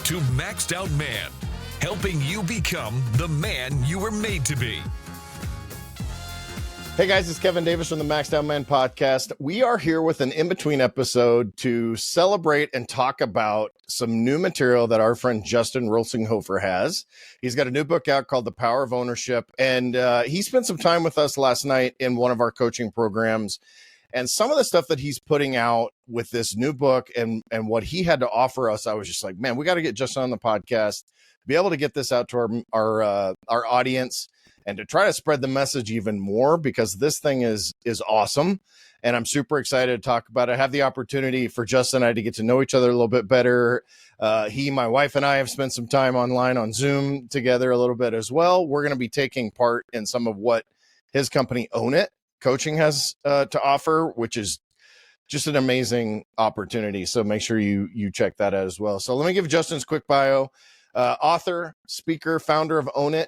to Maxed Out Man, helping you become the man you were made to be. Hey guys, it's Kevin Davis from the Maxed Out Man podcast. We are here with an in-between episode to celebrate and talk about some new material that our friend Justin Roethingshoefer has. He's got a new book out called The Power of Ownership, and he spent some time with us last night in one of our coaching programs. And some of the stuff that he's putting out with this new book and what he had to offer us, I was just like, man, we got to get Justin on the podcast, be able to get this out to our audience, and to try to spread the message even more, because this thing is awesome. And I'm super excited to talk about it. I have the opportunity for Justin and I to get to know each other a little bit better. My wife and I have spent some time online on Zoom together a little bit as well. We're going to be taking part in some of what his company OwnIt Coaching has to offer, which is just an amazing opportunity. So make sure you check that out as well. So let me give Justin's quick bio. Author, speaker, founder of OwnIt,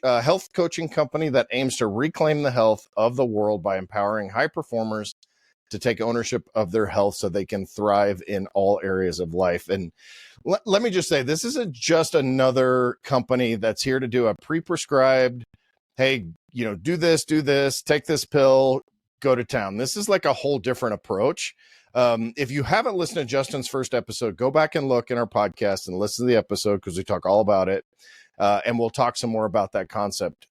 a health coaching company that aims to reclaim the health of the world by empowering high performers to take ownership of their health so they can thrive in all areas of life. And let me just say, this isn't just another company that's here to do a pre-prescribed, hey, do this, take this pill, go to town. This is like a whole different approach. If you haven't listened to Justin's first episode, go back and look in our podcast and listen to the episode, because we talk all about it. And we'll talk some more about that concept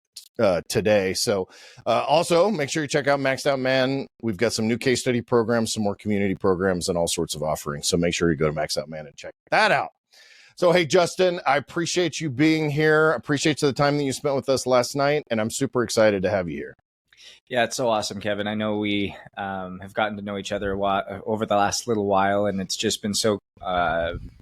today. So also make sure you check out Maxed Out Man. We've got some new case study programs, some more community programs, and all sorts of offerings. So make sure you go to Maxed Out Man and check that out. So, hey, Justin, I appreciate you being here. I appreciate the time that you spent with us last night, and I'm super excited to have you here. Yeah, it's so awesome, Kevin. I know we have gotten to know each other over the last little while, and it's just been so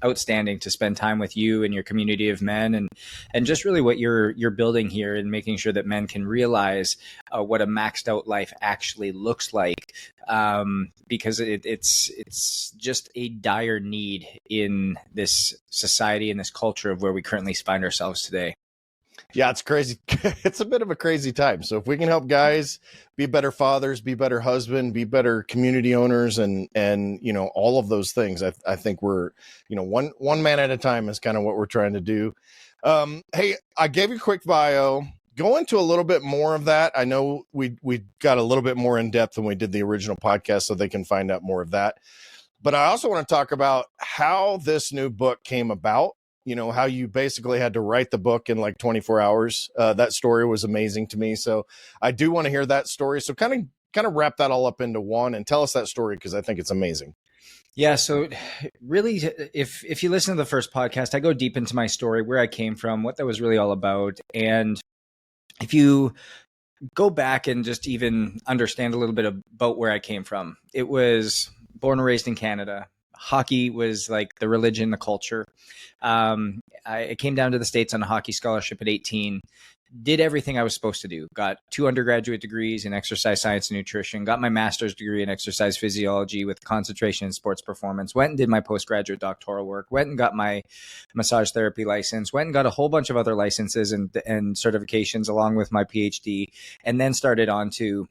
outstanding to spend time with you and your community of men, and just really what you're building here, and making sure that men can realize what a maxed out life actually looks like, because it's just a dire need in this society and this culture of where we currently find ourselves today. Yeah, it's crazy. It's a bit of a crazy time. So if we can help guys be better fathers, be better husband, be better community owners, and all of those things, I think we're, one man at a time is kind of what we're trying to do. Hey, I gave you a quick bio. Go into a little bit more of that. I know we got a little bit more in depth than we did the original podcast, so they can find out more of that. But I also want to talk about how this new book came about. How you basically had to write the book in like 24 hours. That story was amazing to me. So I do want to hear that story. So kind of wrap that all up into one and tell us that story, because I think it's amazing. Yeah. So really, if you listen to the first podcast, I go deep into my story, where I came from, what that was really all about. And if you go back and just even understand a little bit about where I came from, it was born and raised in Canada. Hockey was like the religion, the culture. I came down to the States on a hockey scholarship at 18, did everything I was supposed to do, got 2 undergraduate degrees in exercise science and nutrition, got my master's degree in exercise physiology with concentration in sports performance, went and did my postgraduate doctoral work, went and got my massage therapy license, went and got a whole bunch of other licenses and certifications along with my PhD, and then started on to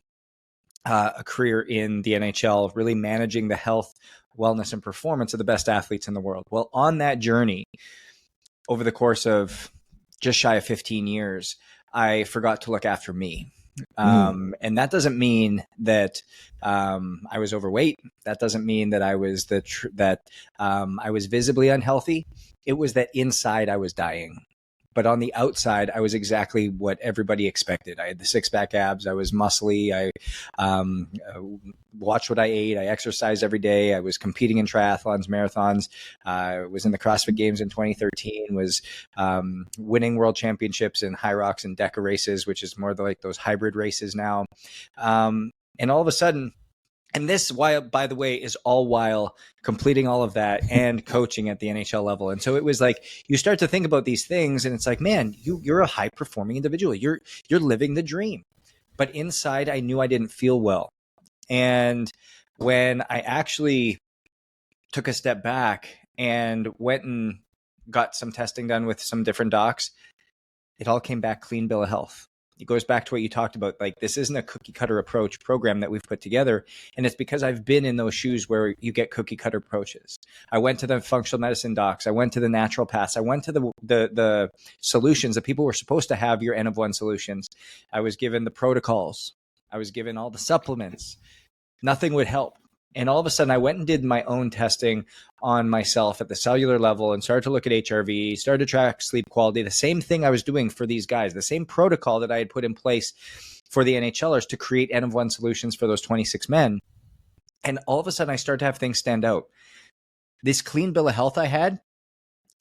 a career in the NHL, really managing the health, wellness, and performance of the best athletes in the world. Well, on that journey, over the course of just shy of 15 years, I forgot to look after me. And that doesn't mean that I was overweight. That doesn't mean that I was I was visibly unhealthy. It was that inside I was dying. But on the outside, I was exactly what everybody expected. I had the 6-pack abs. I was muscly. I watched what I ate. I exercised every day. I was competing in triathlons, marathons. I was in the CrossFit Games in 2013, was winning world championships in high rocks and DECA races, which is more like those hybrid races now. And all of a sudden, and this, by the way, is all while completing all of that and coaching at the NHL level. And so it was like, you start to think about these things and it's like, man, you're a high performing individual. You're living the dream. But inside, I knew I didn't feel well. And when I actually took a step back and went and got some testing done with some different docs, it all came back clean bill of health. it goes back to what you talked about. Like, this isn't a cookie cutter approach program that we've put together. And it's because I've been in those shoes where you get cookie cutter approaches. I went to the functional medicine docs. I went to the naturopaths. I went to the solutions that people were supposed to have, your N of one solutions. I was given the protocols. I was given all the supplements. Nothing would help. And all of a sudden I went and did my own testing on myself at the cellular level and started to look at HRV, started to track sleep quality, the same thing I was doing for these guys, the same protocol that I had put in place for the NHLers to create N of one solutions for those 26 men. And all of a sudden I started to have things stand out. This clean bill of health I had,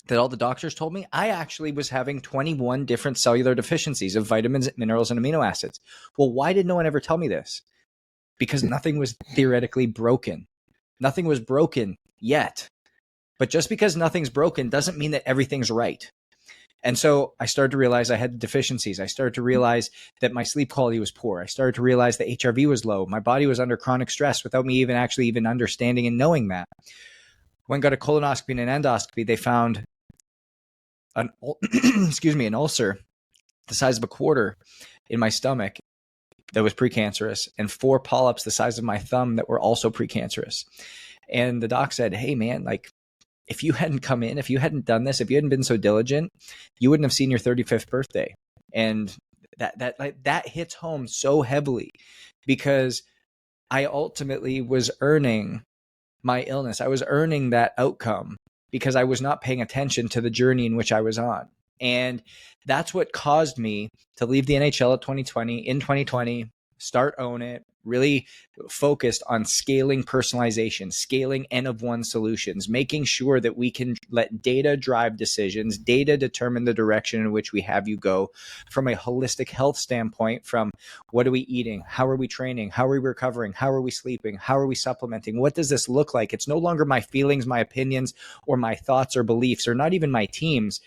that all the doctors told me, I actually was having 21 different cellular deficiencies of vitamins, minerals, and amino acids. Well, why did no one ever tell me this? Because nothing was theoretically broken. Nothing was broken yet. But just because nothing's broken doesn't mean that everything's right. And so I started to realize I had deficiencies. I started to realize that my sleep quality was poor. I started to realize that HRV was low. My body was under chronic stress without me even understanding and knowing that. When I got a colonoscopy and an endoscopy, they found an ulcer the size of a quarter in my stomach that was precancerous, and 4 polyps the size of my thumb that were also precancerous. And the doc said, hey man, like, if you hadn't come in, if you hadn't done this, if you hadn't been so diligent, you wouldn't have seen your 35th birthday. And that hits home so heavily, because I ultimately was earning my illness. I was earning that outcome because I was not paying attention to the journey in which I was on. And that's what caused me to leave the NHL in 2020, start OwnIt, really focused on scaling personalization, scaling N of one solutions, making sure that we can let data drive decisions, data determine the direction in which we have you go from a holistic health standpoint, from what are we eating? How are we training? How are we recovering? How are we sleeping? How are we supplementing? What does this look like? It's no longer my feelings, my opinions, or my thoughts or beliefs, or not even my team's.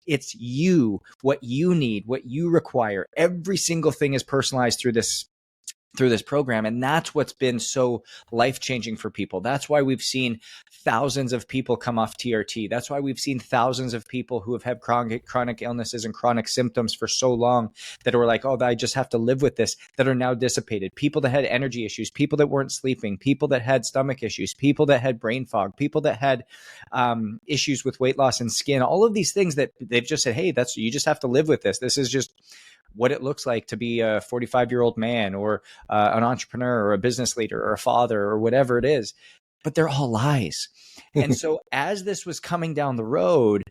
It's you, what you need, what you require. Every single thing is personalized through this program. And that's what's been so life-changing for people. That's why we've seen thousands of people come off TRT. That's why we've seen thousands of people who have had chronic illnesses and chronic symptoms for so long that were like, oh, I just have to live with this, that are now dissipated. People that had energy issues, people that weren't sleeping, people that had stomach issues, people that had brain fog, people that had issues with weight loss and skin, all of these things that they've just said, hey, you just have to live with this. This is just what it looks like to be a 45-year-old man, or an entrepreneur, or a business leader, or a father, or whatever it is. But they're all lies. And so as this was coming down the road,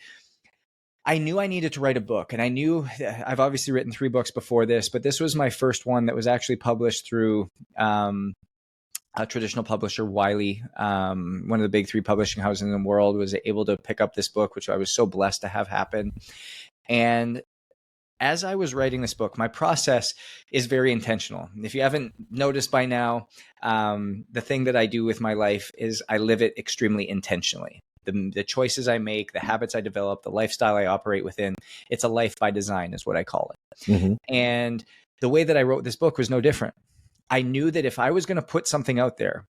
I knew I needed to write a book. And I knew I've obviously written 3 books before this, but this was my first one that was actually published through a traditional publisher, Wiley, one of the big 3 publishing houses in the world, was able to pick up this book, which I was so blessed to have happen. And as I was writing this book, my process is very intentional. If you haven't noticed by now, the thing that I do with my life is I live it extremely intentionally. The choices I make, the habits I develop, the lifestyle I operate within, it's a life by design is what I call it. Mm-hmm. And the way that I wrote this book was no different. I knew that if I was going to put something out there,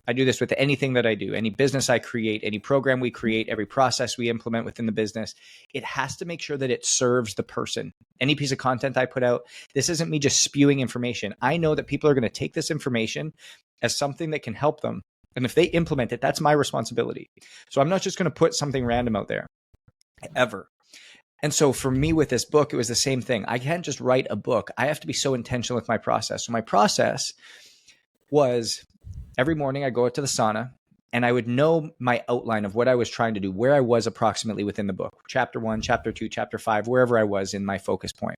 I do this with anything that I do, any business I create, any program we create, every process we implement within the business, it has to make sure that it serves the person. Any piece of content I put out, this isn't me just spewing information. I know that people are going to take this information as something that can help them. And if they implement it, that's my responsibility. So I'm not just going to put something random out there, ever. And so for me with this book, it was the same thing. I can't just write a book. I have to be so intentional with my process. So my process was, every morning I go out to the sauna and I would know my outline of what I was trying to do, where I was approximately within the book, chapter 1, chapter 2, chapter 5, wherever I was in my focus point.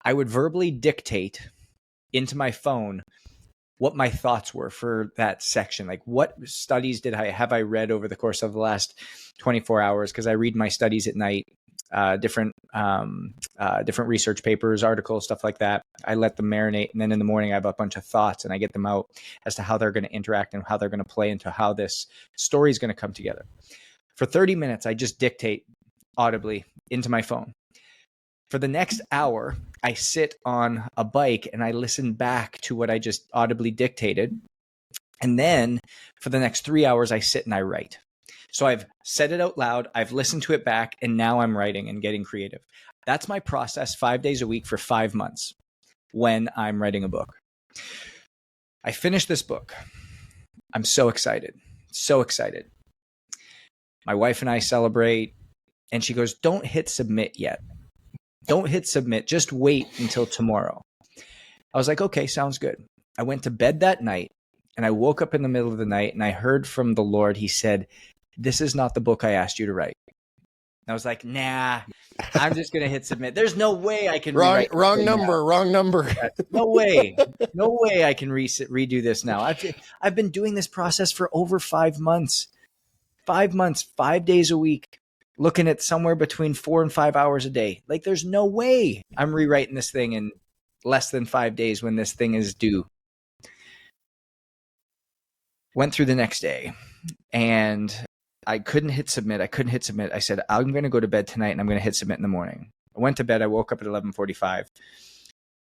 I would verbally dictate into my phone what my thoughts were for that section. Like, what studies have I read over the course of the last 24 hours? Because I read my studies at night, different research papers, articles, stuff like that. I let them marinate. And then in the morning, I have a bunch of thoughts and I get them out as to how they're going to interact and how they're going to play into how this story is going to come together. For 30 minutes, I just dictate audibly into my phone. For the next hour, I sit on a bike and I listen back to what I just audibly dictated. And then for the next 3 hours, I sit and I write. So I've said it out loud, I've listened to it back, and now I'm writing and getting creative. That's my process 5 days a week for 5 months. when I'm writing a book. I finished this book. I'm so excited. So excited. My wife and I celebrate, and she goes, "Don't hit submit yet. Don't hit submit. Just wait until tomorrow." I was like, okay, sounds good. I went to bed that night, and I woke up in the middle of the night, and I heard from the Lord. He said, "This is not the book I asked you to write." And I was like, nah, I'm just going to hit submit. There's no way I can rewrite this wrong thing number, now. wrong number. No way I can redo this now. I've been doing this process for over 5 months. 5 months, 5 days a week, looking at somewhere between 4 and 5 hours a day. Like, there's no way I'm rewriting this thing in less than 5 days when this thing is due. Went through the next day, and I couldn't hit submit. I said, I'm going to go to bed tonight, and I'm going to hit submit in the morning. I went to bed. I woke up at 11:45,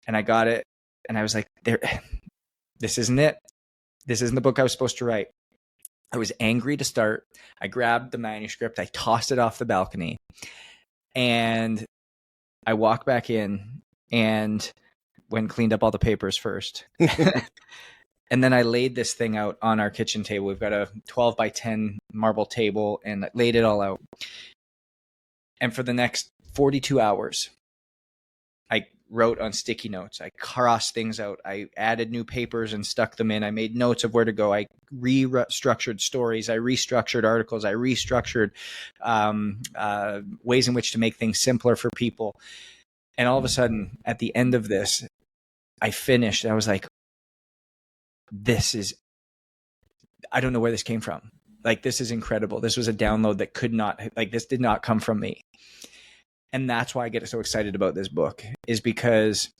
and I got it, and I was like, this isn't it. This isn't the book I was supposed to write. I was angry to start. I grabbed the manuscript. I tossed it off the balcony, and I walked back in and went and cleaned up all the papers first. And then I laid this thing out on our kitchen table. We've got a 12 by 10 marble table, and I laid it all out. And for the next 42 hours, I wrote on sticky notes. I crossed things out. I added new papers and stuck them in. I made notes of where to go. I restructured stories. I restructured articles. I restructured ways in which to make things simpler for people. And all of a sudden, at the end of this, I finished. I was like, I don't know where this came from. Like, this is incredible. This was a download that this did not come from me. And that's why I get so excited about this book, is because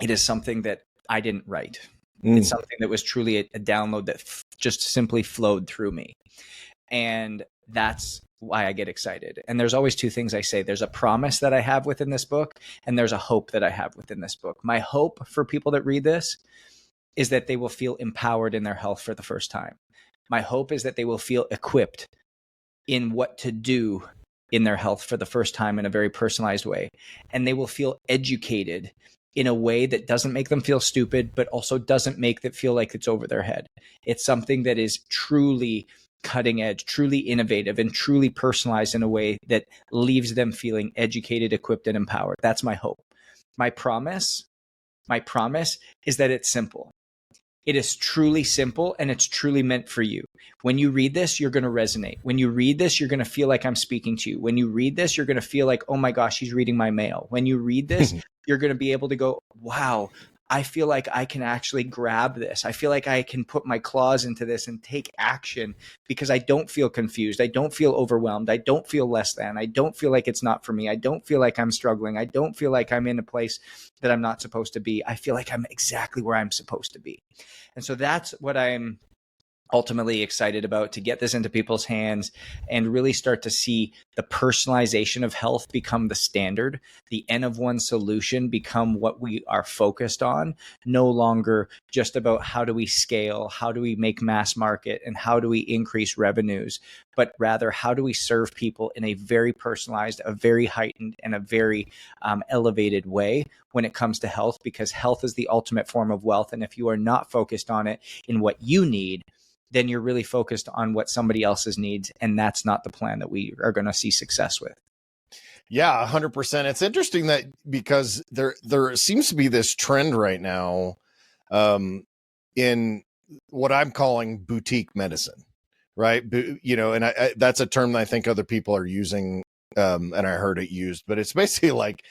it is something that I didn't write. It's something that was truly a download that just simply flowed through me. And that's why I get excited. And there's always two things I say. There's a promise that I have within this book, and there's a hope that I have within this book. My hope for people that read this is that they will feel empowered in their health for the first time. My hope is that they will feel equipped in what to do in their health for the first time in a very personalized way. And they will feel educated in a way that doesn't make them feel stupid, but also doesn't make them feel like it's over their head. It's something that is truly cutting edge, truly innovative, and truly personalized in a way that leaves them feeling educated, equipped, and empowered. That's my hope. My promise is that it's simple. It is truly simple, and it's truly meant for you. When you read this, you're going to resonate. When you read this, you're going to feel like I'm speaking to you. When you read this, you're going to feel like, oh my gosh, he's reading my mail. When you read this, you're going to be able to go, wow, I feel like I can actually grab this. I feel like I can put my claws into this and take action, because I don't feel confused. I don't feel overwhelmed. I don't feel less than. I don't feel like it's not for me. I don't feel like I'm struggling. I don't feel like I'm in a place that I'm not supposed to be. I feel like I'm exactly where I'm supposed to be. And so that's what I'm ultimately excited about, to get this into people's hands and really start to see the personalization of health become the standard, the N of one solution become what we are focused on, no longer just about how do we scale, how do we make mass market, and how do we increase revenues, but rather how do we serve people in a very personalized, a very heightened, and a very elevated way when it comes to health, because health is the ultimate form of wealth. And if you are not focused on it in what you need, then you're really focused on what somebody else's needs. And that's not the plan that we are going to see success with. Yeah, 100%. It's interesting that, because there seems to be this trend right now in what I'm calling boutique medicine, right? And that's a term that I think other people are using, and I heard it used, but it's basically like,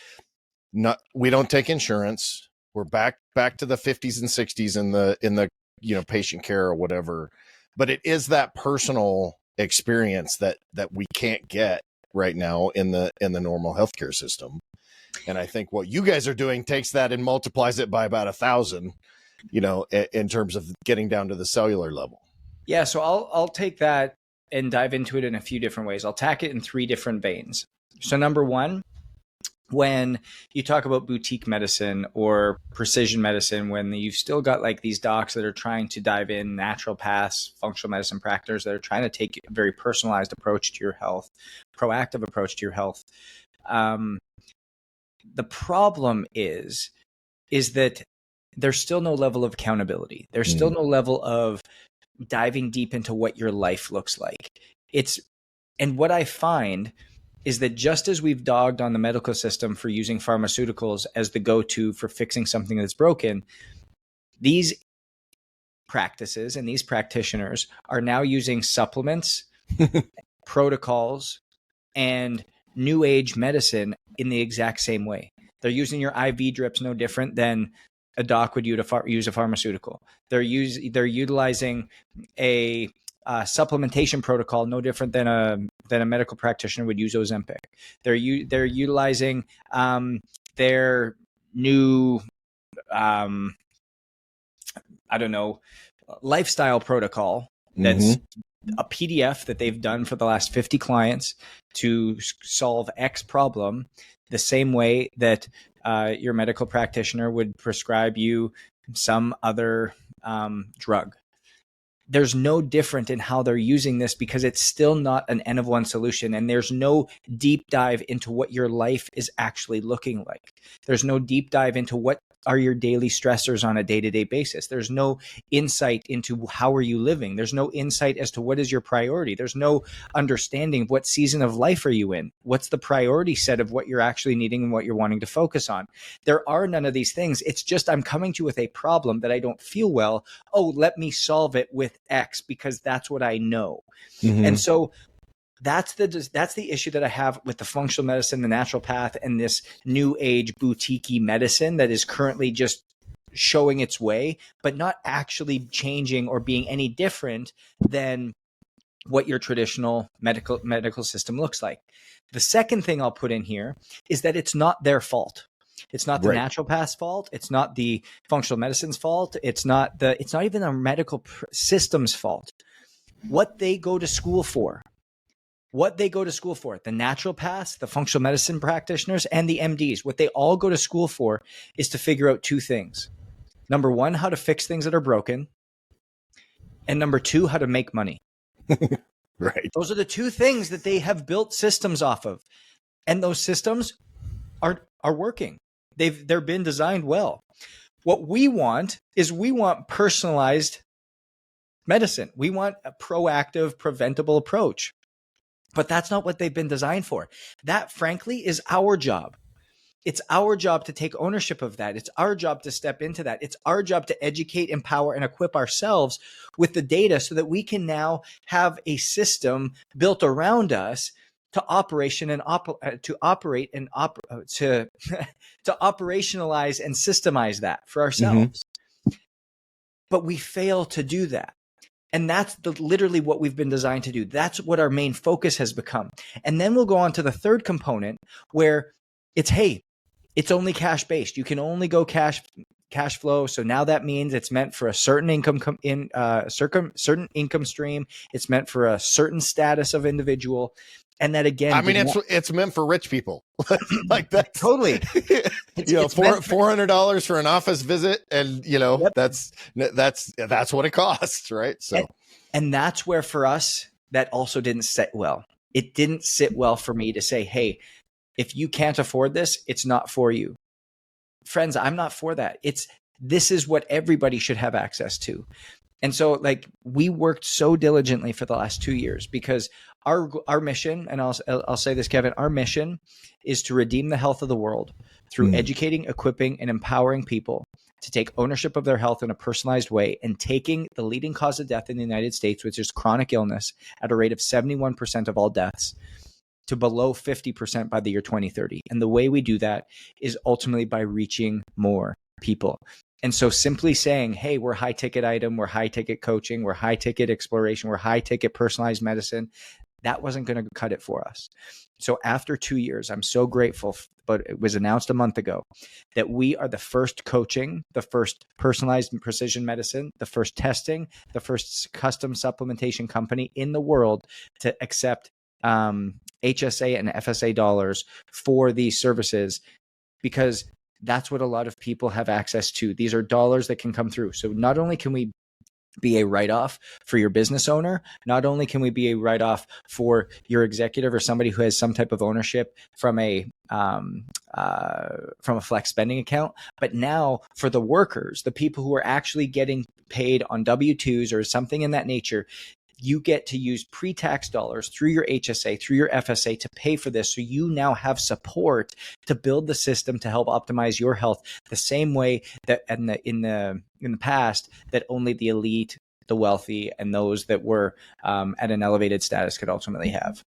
we don't take insurance. We're back to the 50s and 60s in the patient care or whatever. But it is that personal experience that we can't get right now in the normal healthcare system. And I think what you guys are doing takes that and multiplies it by about 1,000, in terms of getting down to the cellular level. Yeah. So I'll take that and dive into it in a few different ways. I'll tack it in 3 different veins. So number one, when you talk about boutique medicine or precision medicine, when you've still got like these docs that are trying to dive in, naturopaths, functional medicine practitioners that are trying to take a very personalized approach to your health, proactive approach to your health. The problem is is that there's still no level of accountability. There's still no level of diving deep into what your life looks like. And what I find is that just as we've dogged on the medical system for using pharmaceuticals as the go-to for fixing something that's broken, these practices and these practitioners are now using supplements, protocols, and new age medicine in the exact same way. They're using your IV drips no different than a doc would use a pharmaceutical. They're utilizing a supplementation protocol no different than a medical practitioner would use Ozempic. They're utilizing their new lifestyle protocol that's a PDF that they've done for the last 50 clients to solve X problem, the same way that your medical practitioner would prescribe you some other drug. There's no different in how they're using this because it's still not an N of one solution. And there's no deep dive into what your life is actually looking like. There's no deep dive into what are your daily stressors on a day-to-day basis. There's no insight into how are you living. There's no insight as to what is your priority. There's no understanding of what season of life are you in. What's the priority set of what you're actually needing and what you're wanting to focus on. There are none of these things. It's just I'm coming to you with a problem that I don't feel well. Oh, let me solve it with X because that's what I know. And so that's the issue that I have with the functional medicine, the naturopath, and this new age boutique medicine that is currently just showing its way, but not actually changing or being any different than what your traditional medical system looks like. The second thing I'll put in here is that it's not their fault. It's not the naturopath's fault. It's not the functional medicine's fault. It's not even our medical system's fault. What they go to school for, the naturopaths, the functional medicine practitioners, and the MDs, what they all go to school for is to figure out two things. Number one, how to fix things that are broken. And number two, how to make money. Right. Those are the two things that they have built systems off of. And those systems are working. They're been designed well. What we want personalized medicine. We want a proactive, preventable approach. But that's not what they've been designed for. That, frankly, is our job. It's our job to take ownership of that. It's our job to step into that. It's our job to educate, empower, and equip ourselves with the data so that we can now have a system built around us to operationalize and systemize that for ourselves. But we fail to do that. And that's literally what we've been designed to do. That's what our main focus has become. And then we'll go on to the third component where it's only cash based. You can only go cash flow. So now that means it's meant for a certain certain income stream. It's meant for a certain status of individual. And that again, I mean, it's meant for rich people. Like that. Totally. $400 for an office visit. And that's what it costs. Right. So, and that's where for us, that also didn't sit well. It didn't sit well for me to say, hey, if you can't afford this, it's not for you. Friends, I'm not for that. This is what everybody should have access to. And so we worked so diligently for the last 2 years because our mission, and I'll say this, Kevin, our mission is to redeem the health of the world through educating, equipping, and empowering people to take ownership of their health in a personalized way and taking the leading cause of death in the United States, which is chronic illness, at a rate of 71% of all deaths, to below 50% by the year 2030. And the way we do that is ultimately by reaching more people. And so simply saying, hey, we're high ticket item, we're high ticket coaching, we're high ticket exploration, we're high ticket personalized medicine, that wasn't going to cut it for us. So after 2 years, I'm so grateful, but it was announced a month ago that we are the first coaching, the first personalized precision medicine, the first testing, the first custom supplementation company in the world to accept HSA and FSA dollars for these services, because that's what a lot of people have access to. These are dollars that can come through. So not only can we be a write-off for your business owner. Not only can we be a write-off for your executive or somebody who has some type of ownership from a flex spending account, but now for the workers, the people who are actually getting paid on W-2s or something in that nature, you get to use pre-tax dollars through your HSA, through your FSA to pay for this. So you now have support to build the system to help optimize your health the same way that in the past that only the elite, the wealthy, and those that were at an elevated status could ultimately have.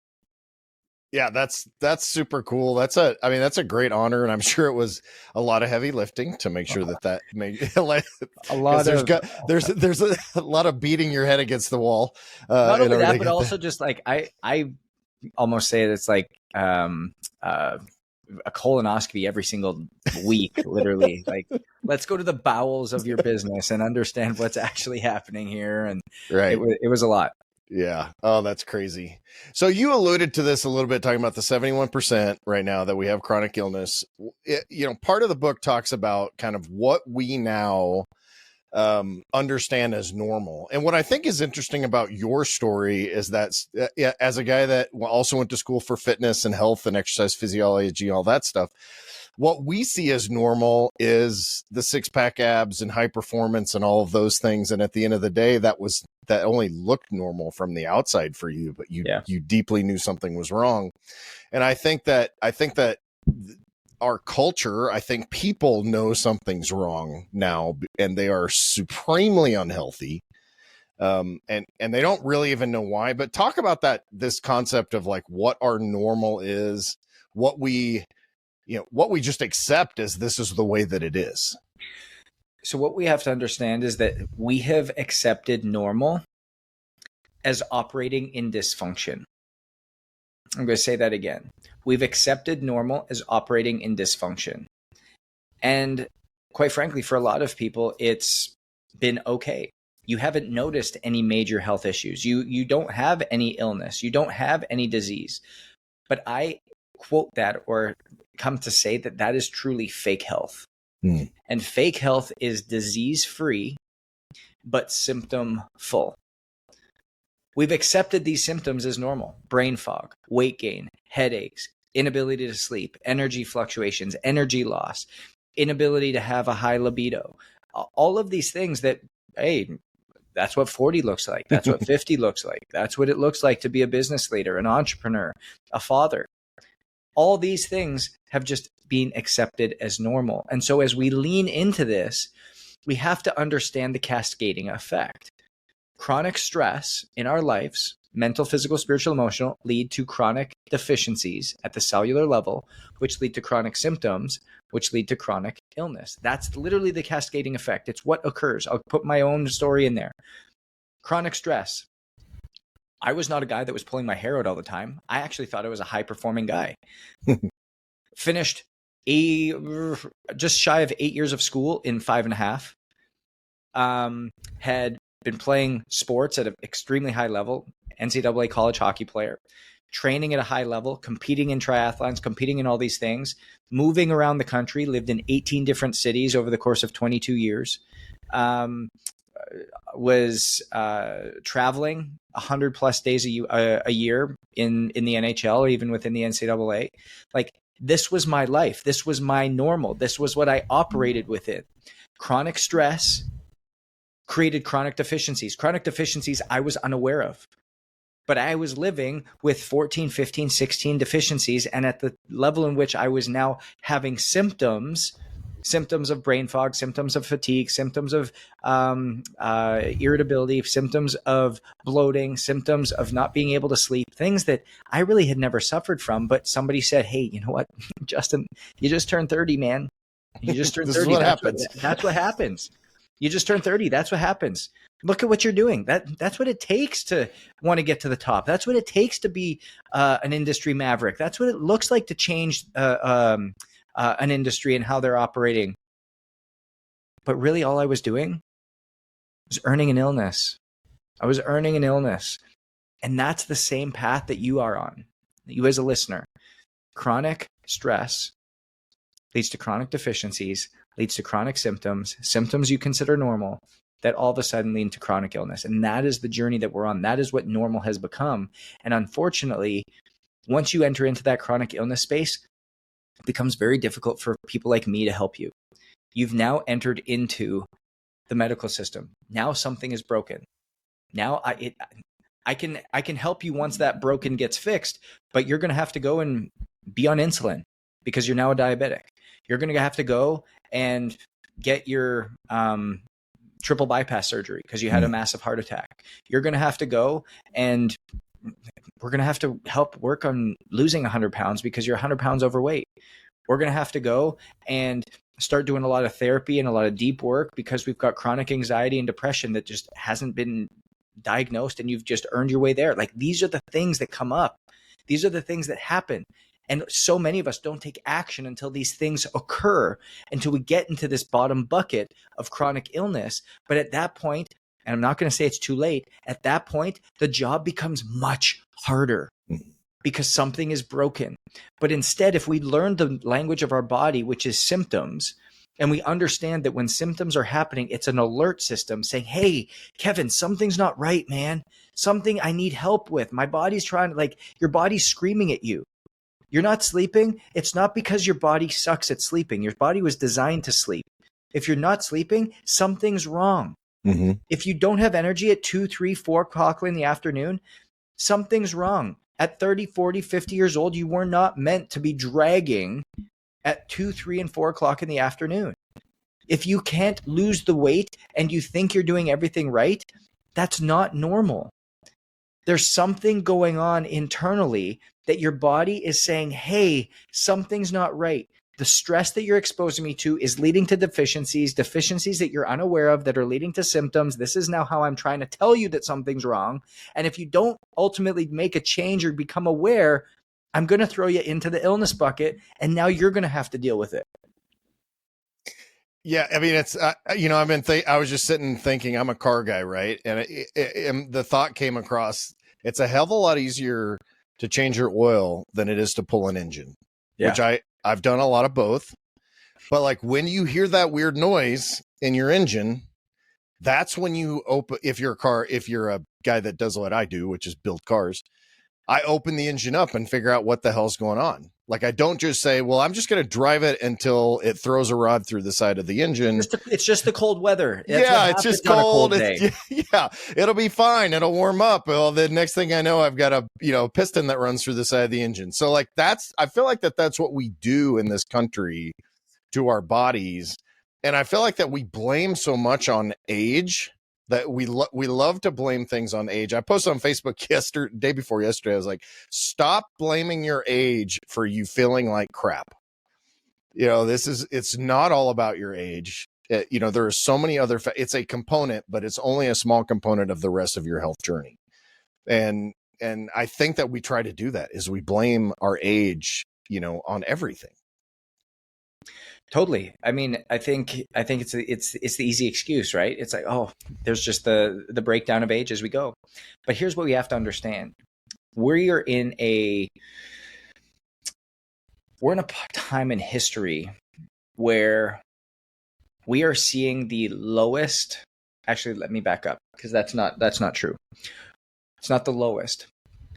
Yeah, that's super cool. That's a great honor, and I'm sure it was a lot of heavy lifting to make sure that made like a lot there's a lot of beating your head against the wall. Not only that, but also just like I almost say it's like a colonoscopy every single week, literally. Like, let's go to the bowels of your business and understand what's actually happening here. And right, it was a lot. Yeah. Oh, that's crazy. So you alluded to this a little bit, talking about the 71% right now that we have chronic illness. Part of the book talks about kind of what we now understand as normal. And what I think is interesting about your story is that as a guy that also went to school for fitness and health and exercise physiology, all that stuff, what we see as normal is the six-pack abs and high performance and all of those things. And at the end of the day, that only looked normal from the outside for you, but you deeply knew something was wrong. And I think that our culture, I think people know something's wrong now, and they are supremely unhealthy. And they don't really even know why. But talk about this concept of like what our normal is, what we just accept as this is the way that it is. So what we have to understand is that we have accepted normal as operating in dysfunction. I'm going to say that again. We've accepted normal as operating in dysfunction. And quite frankly, for a lot of people, it's been okay. You haven't noticed any major health issues. You don't have any illness. You don't have any disease. But I quote that or come to say that is truly fake health. And fake health is disease-free, but symptom-full. We've accepted these symptoms as normal: brain fog, weight gain, headaches, inability to sleep, energy fluctuations, energy loss, inability to have a high libido. All of these things that, hey, that's what 40 looks like. That's what 50 looks like. That's what it looks like to be a business leader, an entrepreneur, a father. All these things have just been accepted as normal. And so as we lean into this, we have to understand the cascading effect. Chronic stress in our lives, mental, physical, spiritual, emotional, lead to chronic deficiencies at the cellular level, which lead to chronic symptoms, which lead to chronic illness. That's literally the cascading effect. It's what occurs. I'll put my own story in there. Chronic stress. I was not a guy that was pulling my hair out all the time. I actually thought I was a high-performing guy. Finished just shy of 8 years of school in 5.5. Had been playing sports at an extremely high level, NCAA college hockey player, training at a high level, competing in triathlons, competing in all these things, moving around the country, lived in 18 different cities over the course of 22 years. Was traveling 100 plus days a year in the NHL or even within the NCAA. Like, this was my life. This was my normal. This was what I operated within. Chronic stress created chronic deficiencies. Chronic deficiencies I was unaware of. But I was living with 14, 15, 16 deficiencies. And at the level in which I was now having symptoms of brain fog, symptoms of fatigue, symptoms of irritability, symptoms of bloating, symptoms of not being able to sleep, things that I really had never suffered from. But somebody said, hey, you know what, Justin, you just turned 30, man. You just turned 30. That's what happens. You just turned 30. That's what happens. Look at what you're doing. That's what it takes to want to get to the top. That's what it takes to be an industry maverick. That's what it looks like to change an industry and how they're operating. But really all I was doing was earning an illness. I was earning an illness. And that's the same path that you are on, you as a listener. Chronic stress leads to chronic deficiencies, leads to chronic symptoms you consider normal, that all of a sudden lead to chronic illness. And that is the journey that we're on. That is what normal has become. And unfortunately, once you enter into that chronic illness space, it becomes very difficult for people like me to help you. You've now entered into the medical system. Now something is broken. Now I can help you once that broken gets fixed, but you're going to have to go and be on insulin because you're now a diabetic. You're going to have to go and get your triple bypass surgery because you had a massive heart attack. You're going to have to go and we're going to have to help work on losing 100 pounds because you're 100 pounds overweight. We're going to have to go and start doing a lot of therapy and a lot of deep work because we've got chronic anxiety and depression that just hasn't been diagnosed and you've just earned your way there. Like, these are the things that come up. These are the things that happen. And so many of us don't take action until these things occur, until we get into this bottom bucket of chronic illness. But at that point, and I'm not going to say it's too late, at that point, the job becomes much harder because something is broken. But instead, if we learn the language of our body, which is symptoms, and we understand that when symptoms are happening, it's an alert system saying, hey, Kevin, something's not right, man. Something I need help with. My body's trying to, like, your body's screaming at you. You're not sleeping. It's not because your body sucks at sleeping. Your body was designed to sleep. If you're not sleeping, something's wrong. Mm-hmm. If you don't have energy at 2, 3, 4 o'clock in the afternoon, something's wrong. At 30, 40, 50 years old, you were not meant to be dragging at 2, 3, and 4 o'clock in the afternoon. If you can't lose the weight and you think you're doing everything right, that's not normal. There's something going on internally that your body is saying, hey, something's not right. The stress that you're exposing me to is leading to deficiencies that you're unaware of that are leading to symptoms. This is now how I'm trying to tell you that something's wrong. And if you don't ultimately make a change or become aware, I'm going to throw you into the illness bucket, and now you're going to have to deal with it. Yeah, I mean, it's I was just sitting thinking, I'm a car guy, right? And the thought came across, it's a hell of a lot easier to change your oil than it is to pull an engine. Yeah. Which I've done a lot of both. But like, when you hear that weird noise in your engine, that's when you open, if you're a guy that does what I do, which is build cars, I open the engine up and figure out what the hell's going on. Like, I don't just say, well, I'm just going to drive it until it throws a rod through the side of the engine. It's just the cold weather. It's just cold. Yeah, it'll be fine. It'll warm up. Well, the next thing I know, I've got a piston that runs through the side of the engine. So like, I feel like that's what we do in this country to our bodies. And I feel like that we blame so much on age, that we love to blame things on age. I posted on Facebook day before yesterday. I was like, stop blaming your age for you feeling like crap. It's not all about your age. There are so many other, it's a component, but it's only a small component of the rest of your health journey. And I think that we try to do that, is we blame our age, on everything. Totally. I mean, I think it's the easy excuse, right? It's like, oh, there's just the breakdown of age as we go. But here's what we have to understand. We're in a time in history where we are seeing the lowest. Actually, let me back up, because that's not true. It's not the lowest.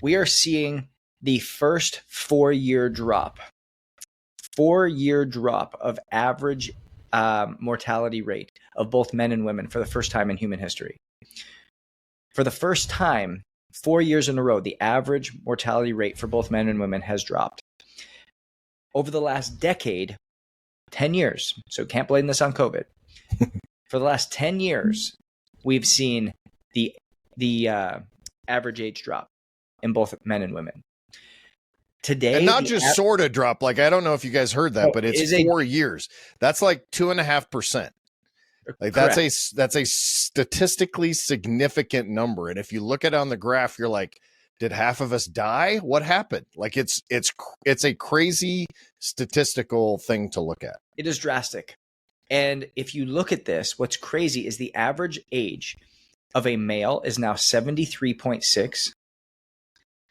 We are seeing the first 4-year drop. 4-year drop of average mortality rate of both men and women for the first time in human history. For the first time, 4 years in a row, the average mortality rate for both men and women has dropped. Over the last decade, 10 years, so can't blame this on COVID. For the last 10 years, we've seen the average age drop in both men and women. Today, and not just sort of drop. Like, I don't know if you guys heard that, but it's 4 years. That's like 2.5%. Like, that's a statistically significant number. And if you look at it on the graph, you're like, did half of us die? What happened? Like, it's a crazy statistical thing to look at. It is drastic. And if you look at this, what's crazy is the average age of a male is now 73.6.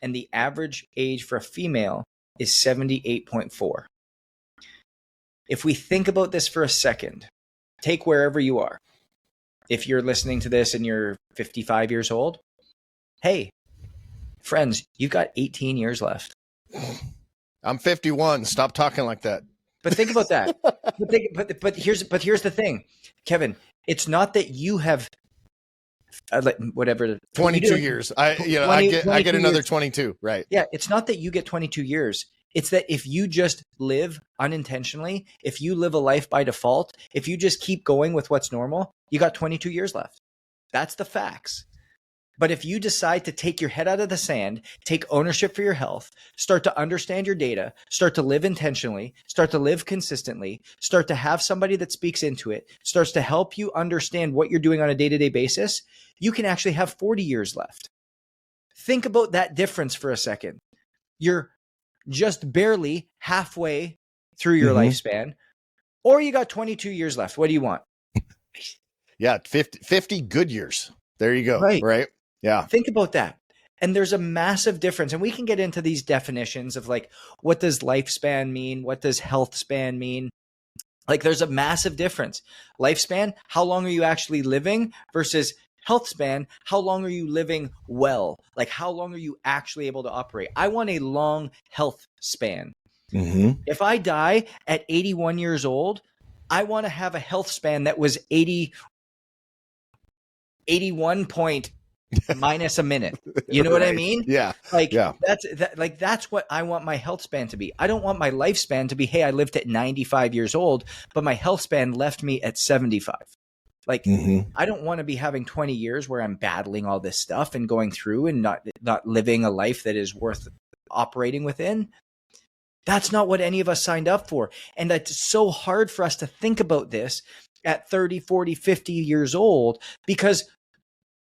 And the average age for a female is 78.4. If we think about this for a second, take wherever you are. if you're listening to this and you're 55 years old, hey, friends, you've got 18 years left. I'm 51. Stop talking like that. But think about that. but here's the thing, Kevin. It's not that you have whatever 22 years. I get another years. 22. Right. Yeah. It's not that you get 22 years. It's that if you just live unintentionally, if you live a life by default, if you just keep going with what's normal, you got 22 years left. That's the facts. But if you decide to take your head out of the sand, take ownership for your health, start to understand your data, start to live intentionally, start to live consistently, start to have somebody that speaks into it, starts to help you understand what you're doing on a day-to-day basis, you can actually have 40 years left. Think about that difference for a second. You're just barely halfway through your lifespan, or you got 22 years left. What do you want? Yeah, 50 good years. There you go. Right? Yeah. Think about that. And there's a massive difference. And we can get into these definitions of like, what does lifespan mean? What does health span mean? Like there's a massive difference. Lifespan, how long are you actually living versus health span, how long are you living well? Like how long are you actually able to operate? I want a long health span. If I die at 81 years old, I want to have a health span that was 81 point minus a minute. You know what I mean? Yeah. That's what I want my health span to be. I don't want my lifespan to be, hey, I lived at 95 years old, but my health span left me at 75. Like I don't want to be having 20 years where I'm battling all this stuff and going through and not living a life that is worth operating within. That's not what any of us signed up for. And it's so hard for us to think about this at 30, 40, 50 years old because,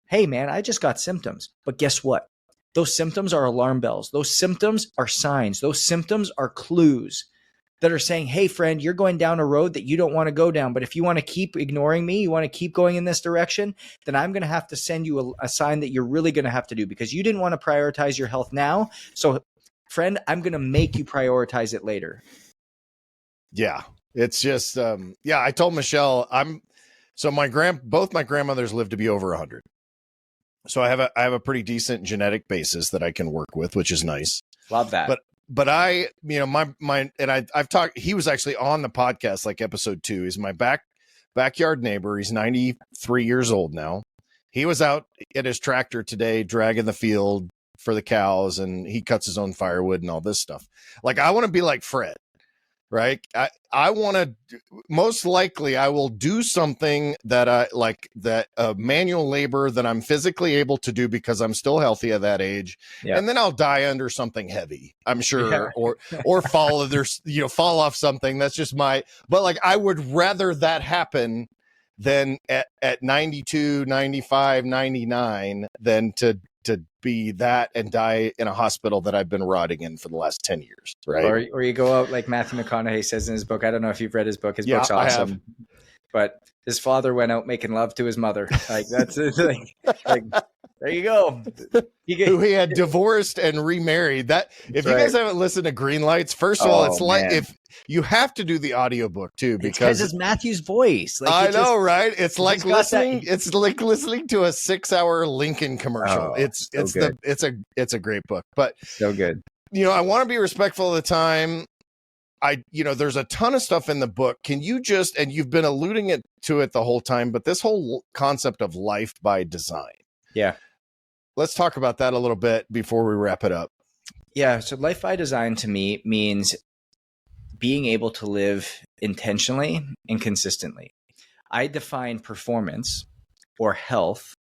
hey, man, I just got symptoms. But guess what? Those symptoms are alarm bells. Those symptoms are signs. Those symptoms are clues that are saying, hey, friend, you're going down a road that you don't want to go down. But if you want to keep ignoring me, you want to keep going in this direction, then I'm going to have to send you a sign that you're really going to have to do because you didn't want to prioritize your health now. So, friend, I'm going to make you prioritize it later. Yeah. It's just, I told Michelle, both my grandmothers lived to be over 100. So I have a pretty decent genetic basis that I can work with, which is nice. Love that. But I, I've talked, he was actually on the podcast, like episode 2. He's my backyard neighbor. He's 93 years old now. He was out at his tractor today, dragging the field for the cows, and he cuts his own firewood and all this stuff. Like, I want to be like Fred, right? I want to, most likely I will do something that I like, that manual labor that I'm physically able to do because I'm still healthy at that age. Yeah. And then I'll die under something heavy, I'm sure, or fall off something. That's just but like, I would rather that happen than at 92, 95, 99 than to be that and die in a hospital that I've been rotting in for the last 10 years. Right. Or you go out like Matthew McConaughey says in his book. I don't know if you've read his book. His book's awesome. But his father went out making love to his mother. Like that's like there you go. Who he had divorced and remarried. That if you guys haven't listened to Green Lights, first of all, it's like if you have to do the audiobook too, because it's Matthew's voice. Like I know, right? It's like listening. It's like listening to a 6-hour Lincoln commercial. It's a great book, but so good. I want to be respectful of the time. There's a ton of stuff in the book. Can you and you've been alluding to it the whole time, but this whole concept of life by design. Yeah. Let's talk about that a little bit before we wrap it up. Yeah. So life by design to me means being able to live intentionally and consistently. I define performance or health.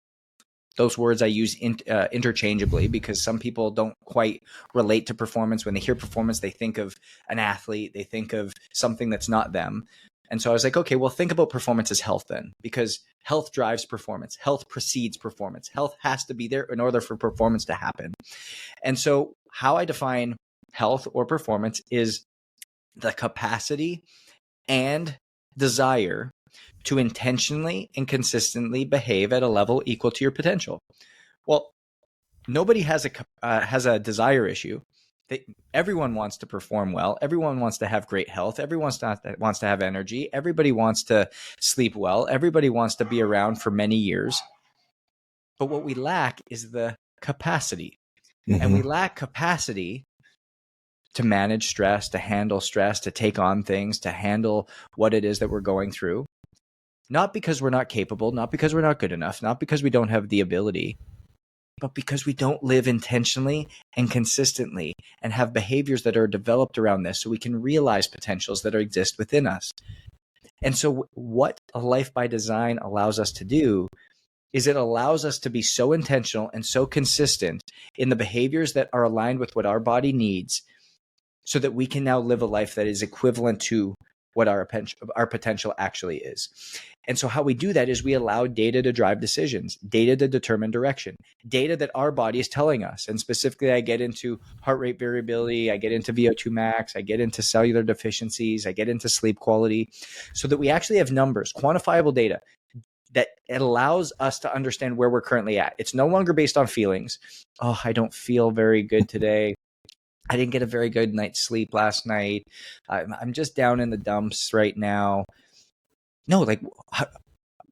Those words I use interchangeably because some people don't quite relate to performance. When they hear performance, they think of an athlete. They think of something that's not them. And so I was like, okay, well, think about performance as health then, because health drives performance. Health precedes performance. Health has to be there in order for performance to happen. And so how I define health or performance is the capacity and desire to intentionally and consistently behave at a level equal to your potential. Well, nobody has a desire issue. everyone wants to perform well. Everyone wants to have great health. Everyone wants to have energy. Everybody wants to sleep well. Everybody wants to be around for many years. But what we lack is the capacity. And we lack capacity to manage stress, to handle stress, to take on things, to handle what it is that we're going through. Not because we're not capable, not because we're not good enough, not because we don't have the ability, but because we don't live intentionally and consistently and have behaviors that are developed around this so we can realize potentials that exist within us. And so what a life by design allows us to do is it allows us to be so intentional and so consistent in the behaviors that are aligned with what our body needs so that we can now live a life that is equivalent to what our potential actually is. And so how we do that is we allow data to drive decisions, data to determine direction, data that our body is telling us. And specifically, I get into heart rate variability, I get into VO2 max, I get into cellular deficiencies, I get into sleep quality, so that we actually have numbers, quantifiable data that it allows us to understand where we're currently at. It's no longer based on feelings. Oh, I don't feel very good today. I didn't get a very good night's sleep last night. I'm just down in the dumps right now. No, like,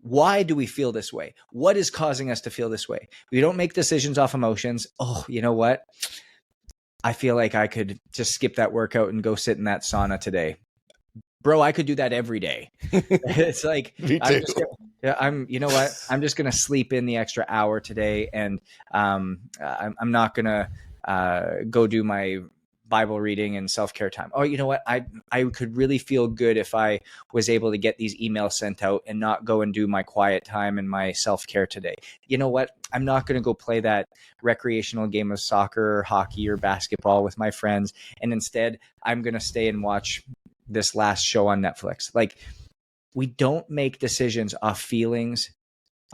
why do we feel this way? What is causing us to feel this way? We don't make decisions off emotions. Oh, you know what? I feel like I could just skip that workout and go sit in that sauna today. Bro, I could do that every day. It's like, you know what? I'm just going to sleep in the extra hour today. And I'm not going to go do my Bible reading and self-care time. Oh, you know what? I could really feel good if I was able to get these emails sent out and not go and do my quiet time and my self-care today. You know what? I'm not going to go play that recreational game of soccer or hockey or basketball with my friends. And instead, I'm going to stay and watch this last show on Netflix. Like, we don't make decisions off feelings,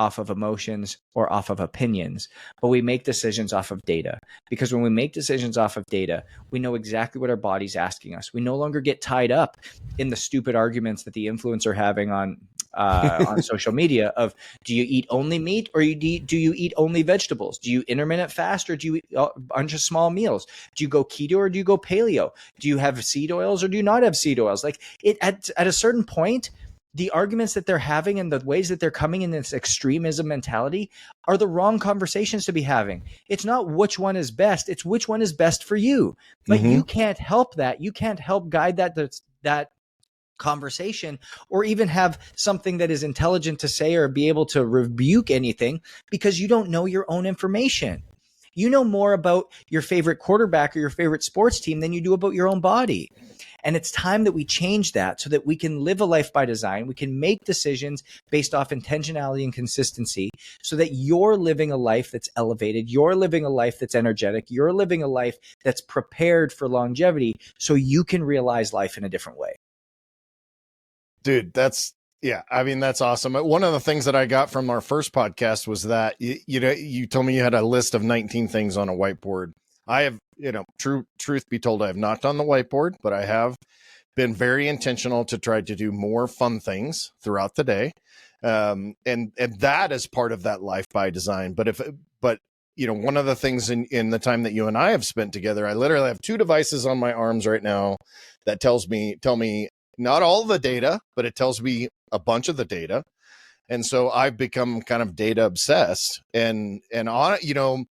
off of emotions, or off of opinions, but we make decisions off of data. Because when we make decisions off of data, we know exactly what our body's asking us. We no longer get tied up in the stupid arguments that the influencers are having on social media of, do you eat only meat or do you eat only vegetables? Do you intermittent fast or do you eat a bunch of small meals? Do you go keto or do you go paleo? Do you have seed oils or do you not have seed oils? Like, at a certain point, the arguments that they're having and the ways that they're coming in this extremism mentality are the wrong conversations to be having. It's not which one is best. It's which one is best for you. But you can't help that. You can't help guide that conversation or even have something that is intelligent to say or be able to rebuke anything because you don't know your own information. You know more about your favorite quarterback or your favorite sports team than you do about your own body. And it's time that we change that so that we can live a life by design. We can make decisions based off intentionality and consistency so that you're living a life that's elevated. You're living a life that's energetic. You're living a life that's prepared for longevity so you can realize life in a different way. Dude, that's awesome. One of the things that I got from our first podcast was that, you told me you had a list of 19 things on a whiteboard. I have, truth be told, I have not done the whiteboard, but I have been very intentional to try to do more fun things throughout the day. And that is part of that life by design. But one of the things in the time that you and I have spent together, I literally have 2 devices on my arms right now that tell me not all the data, but it tells me a bunch of the data. And so I've become kind of data obsessed and on,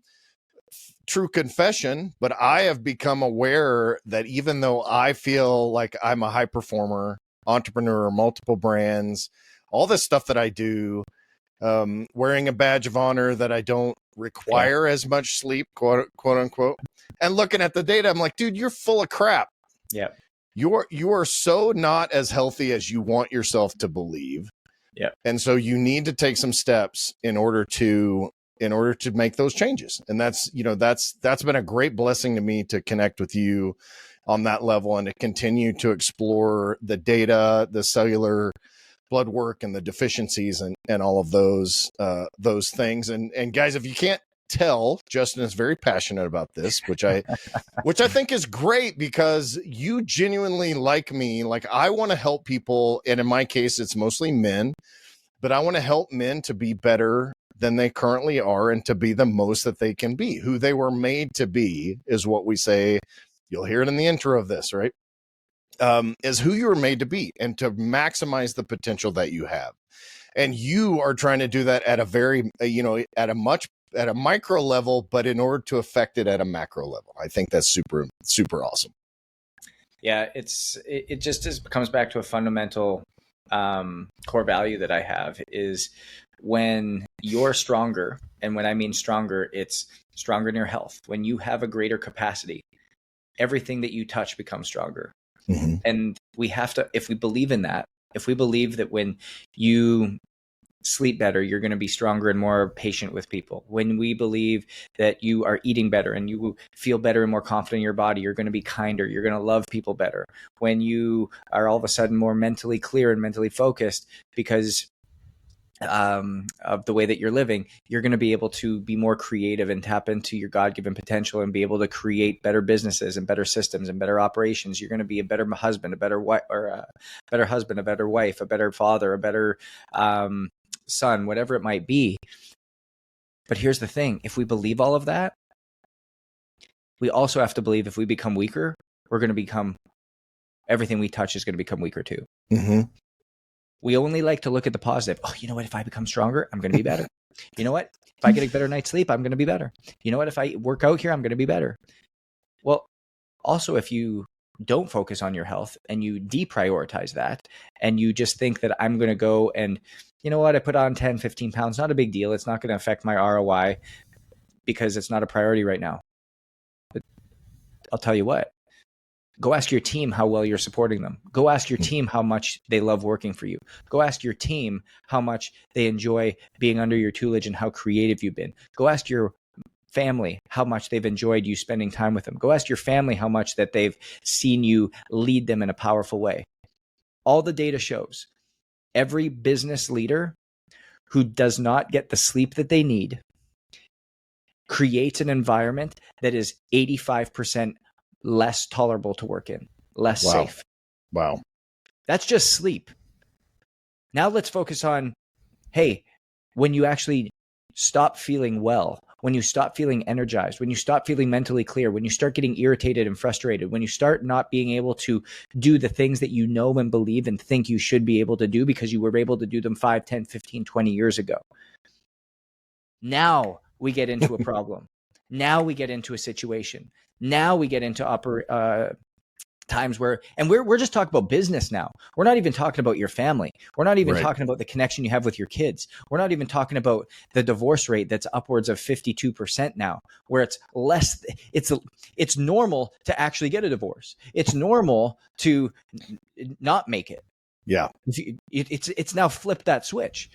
true confession, but I have become aware that even though I feel like I'm a high performer, entrepreneur, multiple brands, all this stuff that I do, wearing a badge of honor that I don't require as much sleep, quote unquote, and looking at the data, I'm like, dude, you're full of crap. Yeah. You are so not as healthy as you want yourself to believe. Yeah. And so you need to take some steps in order to make those changes. And that's been a great blessing to me to connect with you on that level and to continue to explore the data, the cellular blood work and the deficiencies and all of those things. And guys, if you can't tell, Justin is very passionate about this, which I think is great because you genuinely, like me, like I want to help people. And in my case, it's mostly men, but I want to help men to be better than they currently are and to be the most that they can be. Who they were made to be is what we say you'll hear it in the intro of this, right? Is who you were made to be and to maximize the potential that you have. And you are trying to do that at a very, at a micro level, but in order to affect it at a macro level. I think that's super, super awesome. Yeah, it just comes back to a fundamental core value that I have is when you're stronger, and when I mean stronger, it's stronger in your health. When you have a greater capacity, everything that you touch becomes stronger. Mm-hmm. And we have to, if we believe in that, if we believe that when you sleep better, you're going to be stronger and more patient with people. When we believe that you are eating better and you feel better and more confident in your body, you're going to be kinder. You're going to love people better. When you are all of a sudden more mentally clear and mentally focused because of the way that you're living, you're going to be able to be more creative and tap into your God-given potential and be able to create better businesses and better systems and better operations. You're going to be a better husband, a better wife, or a better husband, a better wife, a better father, a better son, whatever it might be. But here's the thing. If we believe all of that, we also have to believe if we become weaker, we're going to become, everything we touch is going to become weaker too. Mm-hmm. We only like to look at the positive. Oh, you know what? If I become stronger, I'm going to be better. You know what? If I get a better night's sleep, I'm going to be better. You know what? If I work out here, I'm going to be better. Well, also, if you don't focus on your health and you deprioritize that and you just think that I'm going to go and, you know what? I put on 10, 15 pounds, not a big deal. It's not going to affect my ROI because it's not a priority right now. But I'll tell you what. Go ask your team how well you're supporting them. Go ask your team how much they love working for you. Go ask your team how much they enjoy being under your tutelage and how creative you've been. Go ask your family how much they've enjoyed you spending time with them. Go ask your family how much that they've seen you lead them in a powerful way. All the data shows every business leader who does not get the sleep that they need creates an environment that is 85% less tolerable to work in, less safe. Wow. That's just sleep. Now let's focus on, hey, when you actually stop feeling well, when you stop feeling energized, when you stop feeling mentally clear, when you start getting irritated and frustrated, when you start not being able to do the things that you know and believe and think you should be able to do because you were able to do them 5, 10, 15, 20 years ago. Now we get into a problem. Now we get into a situation. Now we get into times where, and we're just talking about business now. We're not even talking about your family. We're not even talking about the connection you have with your kids. We're not even talking about the divorce rate that's upwards of 52% now, where it's less. It's normal to actually get a divorce. It's normal to not make it. Yeah, it's now flipped that switch.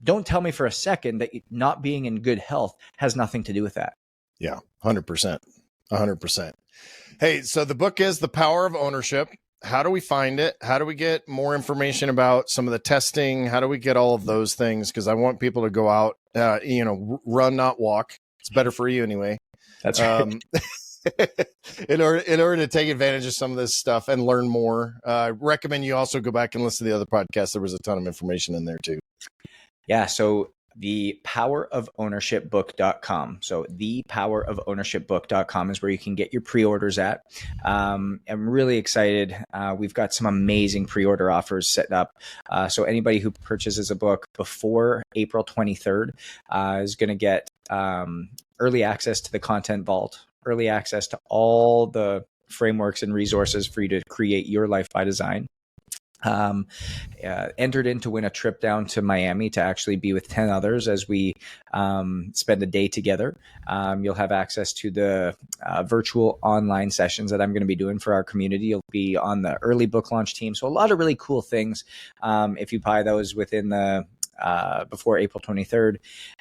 Don't tell me for a second that not being in good health has nothing to do with that. Yeah, 100%. 100%. Hey, so the book is The Power of Ownership. How do we find it? How do we get more information about some of the testing? How do we get all of those things? Because I want people to go out, run, not walk. It's better for you anyway. That's right. In order to take advantage of some of this stuff and learn more, I recommend you also go back and listen to the other podcasts. There was a ton of information in there too. Yeah. So the powerofownershipbook.com. So the powerofownershipbook.com is where you can get your pre-orders at. I'm really excited. We've got some amazing pre-order offers set up. So anybody who purchases a book before April 23rd is going to get early access to the content vault, early access to all the frameworks and resources for you to create your life by design. Entered in to win a trip down to Miami to actually be with 10 others as we spend a day together. You'll have access to the virtual online sessions that I'm going to be doing for our community. You'll be on the early book launch team. So a lot of really cool things if you buy those within the before April 23rd.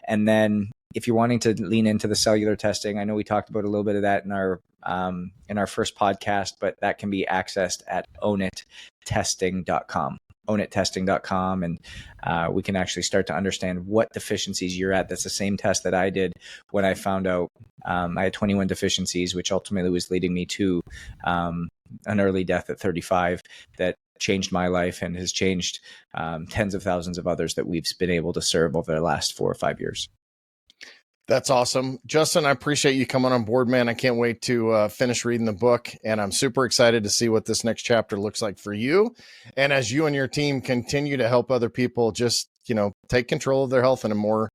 And then if you're wanting to lean into the cellular testing, I know we talked about a little bit of that in our first podcast, but that can be accessed at OwnItTesting.com. OwnItTesting.com, and we can actually start to understand what deficiencies you're at. That's the same test that I did when I found out I had 21 deficiencies, which ultimately was leading me to an early death at 35 that changed my life and has changed tens of thousands of others that we've been able to serve over the last 4 or 5 years. That's awesome. Justin, I appreciate you coming on board, man. I can't wait to finish reading the book, and I'm super excited to see what this next chapter looks like for you. And as you and your team continue to help other people just, take control of their health in a more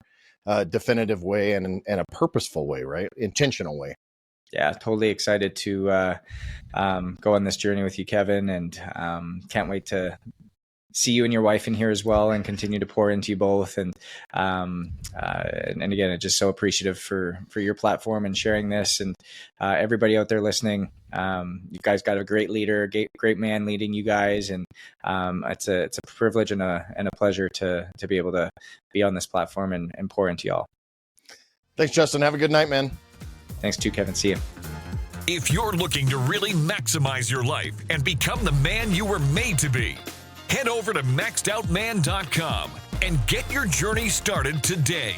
definitive way and a purposeful way, right? Intentional way. Yeah, totally excited to go on this journey with you, Kevin, and can't wait to see you and your wife in here as well and continue to pour into you both. And again, just so appreciative for your platform and sharing this, and everybody out there listening. You guys got a great leader, great man leading you guys. And it's a privilege and a pleasure to be able to be on this platform and pour into y'all. Thanks, Justin. Have a good night, man. Thanks too, Kevin. See you. If you're looking to really maximize your life and become the man you were made to be, head over to maxedoutman.com and get your journey started today.